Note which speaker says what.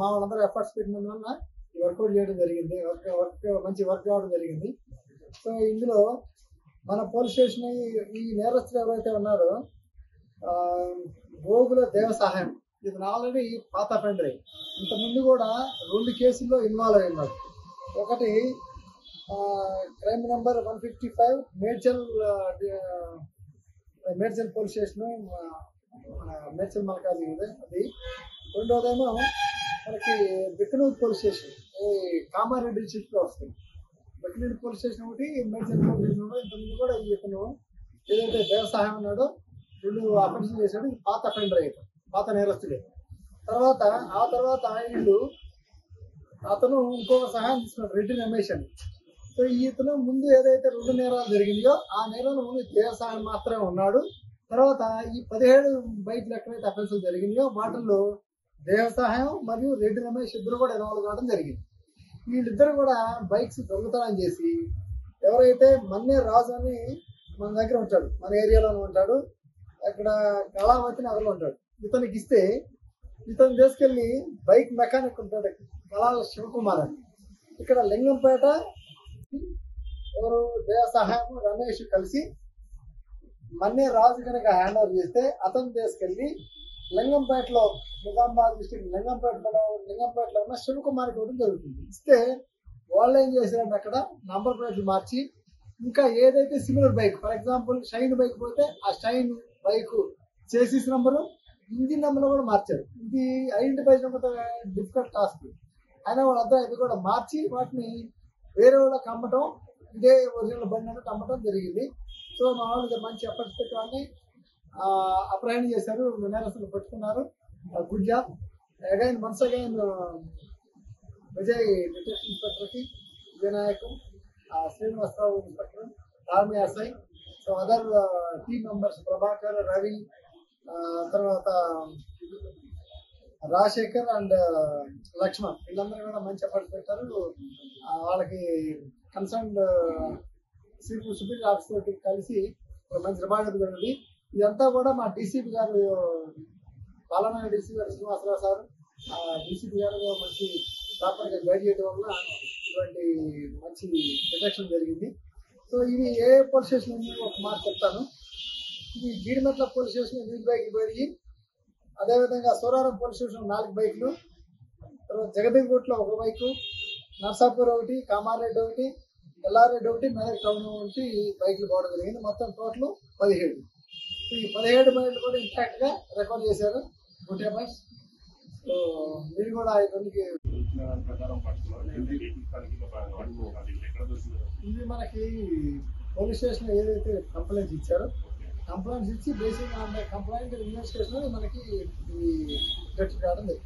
Speaker 1: మా వాళ్ళందరూ efforts పెట్టినందువల్ల work out చేయడం జరిగింది. మంచి వర్క్ కావడం జరిగింది. సో ఇందులో మన పోలీస్ స్టేషన్ ఈ నేరస్తులు ఎవరైతే ఉన్నారో గోగుల దేవ సహాయం, ఇది ఆల్రెడీ పాత అఫెండర్. ఇంతకుముందు కూడా 2 కేసుల్లో ఇన్వాల్వ్ అయి ఉన్నారు. ఒకటి crime number 155 Medchal police station, Medchal Malkaj అది. రెండోదేమో మనకి బిక్కనూరు పోలీస్ స్టేషన్, కామారెడ్డి డిస్ట్రిక్ట్లో వస్తుంది. బిక్కనూరు పోలీస్ స్టేషన్ ఒకటి, మేడ్చల్ పోలీస్ స్టేషన్ కూడా. ఇంతకుముందు కూడా ఇతను ఏదైతే దేవ సహాయం ఉన్నాడో 2 అఫెన్స్ చేశాడు. ఇది పాత అఫెండర్ అయితే, పాత నేరస్తుడే. ఆ తర్వాత అతను ఇంకొక సహాయం తీసుకున్నాడు, రెడ్డి రమేష్ అని. సో ఇతను ముందు ఏదైతే 2 నేరాలు జరిగిందో ఆ నేరాలు ముందు దేవ సహాయం మాత్రమే ఉన్నాడు. తర్వాత ఈ 17 బైక్లు ఎక్కడైతే అఫెన్సులు జరిగిందో వాటిల్లో దేవ సహాయం మరియు రెడ్డి రమేష్ ఇద్దరు కూడా ఇన్వాల్వ్ కావడం జరిగింది. వీళ్ళిద్దరు కూడా బైక్స్ దొంగతనం చేసి, ఎవరైతే మన్నే రాజు అని మన దగ్గర ఉంటాడు, మన ఏరియాలోనే ఉంటాడు, అక్కడ కళావతి నగర్లో ఉంటాడు, ఇతనికి ఇస్తే ఇతను తీసుకెళ్లి బైక్ మెకానిక్ ఉంటాడు కళాల శివకుమార్ అని, ఇక్కడ లింగంపేట ఎవరు దేవ సహాయం రమేష్ కలిసి మన్నే రాజు కనుక హ్యాండ్ ఓవర్ చేస్తే అతను తీసుకెళ్లి లింగంపేటలో, నిజామాబాద్ డిస్ట్రిక్ట్ లింగంపేటలో ఉన్న శివకుమార్కి ఇవ్వడం జరుగుతుంది. ఇస్తే వాళ్ళు ఏం చేశారంటే అక్కడ నంబర్ ప్లేట్లు మార్చి, ఇంకా ఏదైతే similar bike, for example shine bike పోతే ఆ shine bike chassis number, engine number కూడా మార్చారు. ఇది ఐడెంటిఫై చేయడం డిఫికల్ట్ టాస్క్. అయినా వాళ్ళంతా ఇది కూడా మార్చి వాటిని వేరే వాళ్ళకి అమ్మటం, ఇదే ఒరిజినల్ బండి అన్నట్టు అమ్మటం జరిగింది. సో మా వాళ్ళు మంచి ఎఫర్ట్స్ పెట్టి వాళ్ళని అప్రహెండ్ చేశారు, నేరస్తులు పట్టుకున్నారు. Good job again, once again Vijay detective ఇన్స్పెక్టర్కి, వినాయకు, Srinivasa Rao inspector, army SI, so other team members Prabhakar, Ravi, తర్వాత రాజశేఖర్ అండ్ లక్ష్మణ్, వీళ్ళందరూ కూడా మంచి ఎఫర్ట్స్ పెట్టారు. వాళ్ళకి కన్సర్న్ సుపీరియర్ ఆఫీసర్ కలిసి ఒక మంచి రిమాండ్ జరిగింది. ఇదంతా కూడా మా డీసీపీ గారు, పాలనా డీసీ గారు శ్రీనివాసరావు సార్, డీసీపీ గారు మంచి ప్రాపర్గా గైడ్ చేయడం వల్ల ఇటువంటి మంచి డిటెక్షన్ జరిగింది. సో ఇది ఏ పోలీస్ స్టేషన్ ఉంది ఒక మాట చెప్తాను. ఇది జీడిమెట్ల పోలీస్ స్టేషన్ 8 బైక్లు పోయి, అదేవిధంగా సోరారం పోలీస్ స్టేషన్ 4 బైక్లు, తర్వాత జగదీర్గుట్లో 1 బైకు, నర్సాపూర్ 1, కామారెడ్డి 1, ఎల్లారెడ్డి 1, మెదక్ టౌన్ 1 బైక్లు పోవడం జరిగింది. మొత్తం టోటల్ 17. ఈ 17 బైక్లు కూడా ఇంపాక్ట్ గా రికవర్ చేశారు. Good efforts. సో మీరు కూడా ఇది మనకి పోలీస్ స్టేషన్ ఏదైతే కంప్లైంట్స్ ఇచ్చారో, కంప్లైంట్స్ ఇచ్చి బేసిక్ కంప్లైంట్ ఇన్వెస్టిగేషన్ మనకి ఈ కావడం జరిగింది.